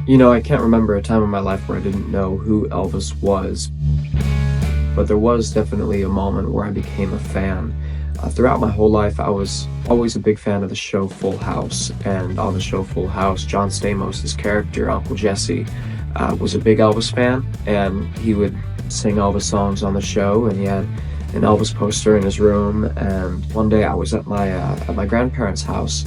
I can't remember a time in my life where I didn't know who Elvis was, but there was definitely a moment where I became a fan. Throughout my whole life, I was always a big fan of the show Full House, and on the show Full House, John Stamos' character, Uncle Jesse, was a big Elvis fan, and he would sing Elvis songs on the show, and he had an Elvis poster in his room. And one day I was at my grandparents' house,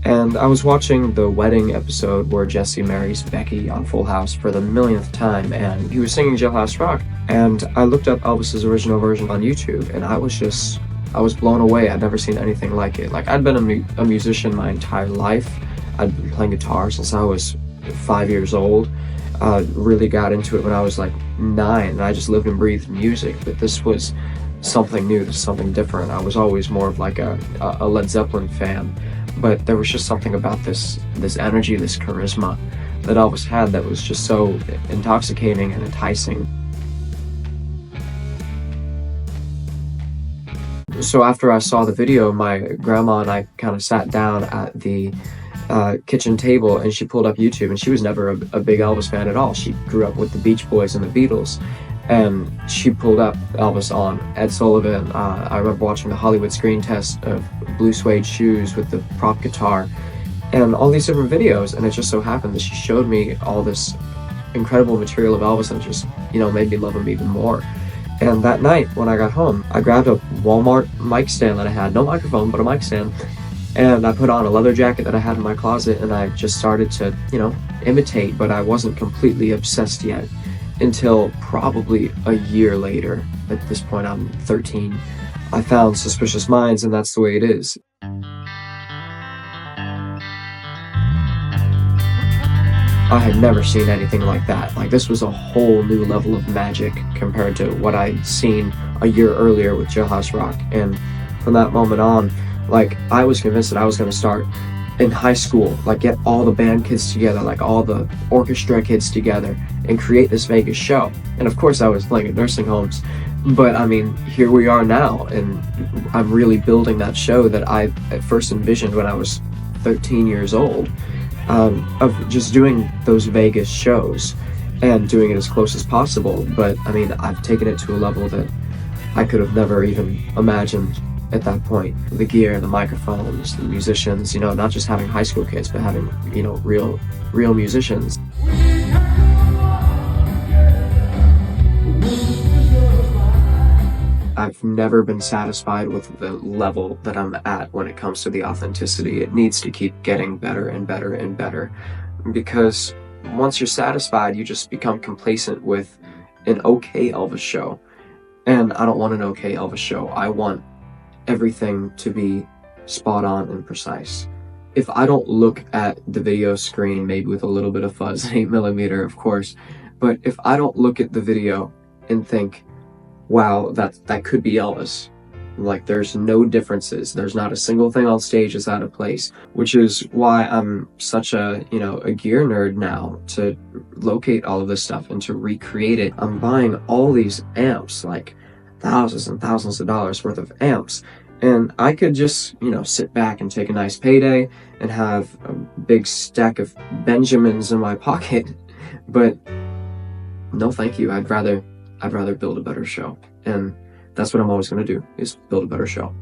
and I was watching the wedding episode where Jesse marries Becky on Full House for the millionth time, and he was singing Jailhouse Rock. And I looked up Elvis's original version on YouTube, and I was blown away. I'd never seen anything like it. Like, I'd been a musician my entire life. I'd been playing guitar since I was 5 years old. Really got into it when I was like 9, and I just lived and breathed music. But this was something new, something different. I was always more of like a Led Zeppelin fan, but there was just something about this energy, this charisma that Elvis had that was just so intoxicating and enticing. So after I saw the video, my grandma and I kind of sat down at the kitchen table, and she pulled up YouTube, and she was never a big Elvis fan at all. She grew up with the Beach Boys and the Beatles, and she pulled up Elvis on Ed Sullivan. I remember watching the Hollywood screen test of Blue Suede Shoes with the prop guitar, and all these different videos, and it just so happened that she showed me all this incredible material of Elvis, and just, made me love him even more. And that night, when I got home, I grabbed a Walmart mic stand that I had, no microphone, but a mic stand, and I put on a leather jacket that I had in my closet, and I just started to, imitate, but I wasn't completely obsessed yet until probably a year later. At this point, I'm 13. I found Suspicious Minds, and that's the way it is. I had never seen anything like that. Like, this was a whole new level of magic compared to what I'd seen a year earlier with Jailhouse Rock. And from that moment on, like, I was convinced that I was going to start in high school, like, get all the band kids together, like all the orchestra kids together, and create this Vegas show. And of course I was playing at nursing homes, but I mean, here we are now, and I'm really building that show that I at first envisioned when I was 13 years old. Of just doing those Vegas shows and doing it as close as possible. But I mean, I've taken it to a level that I could have never even imagined at that point. The gear, the microphones, the musicians, not just having high school kids, but having, real musicians. I've never been satisfied with the level that I'm at when it comes to the authenticity. It needs to keep getting better and better and better, because once you're satisfied, you just become complacent with an okay Elvis show. And I don't want an okay Elvis show. I want everything to be spot on and precise. If I don't look at the video screen, maybe with a little bit of fuzz, 8mm, of course, but if I don't look at the video and think, wow, that could be Elvis. Like, there's no differences. There's not a single thing on stage is out of place, which is why I'm such a gear nerd now, to locate all of this stuff and to recreate it. I'm buying all these amps, like thousands and thousands of dollars worth of amps, and I could just, sit back and take a nice payday and have a big stack of Benjamins in my pocket, but no thank you. I'd rather build a better show, and that's what I'm always going to do, is build a better show.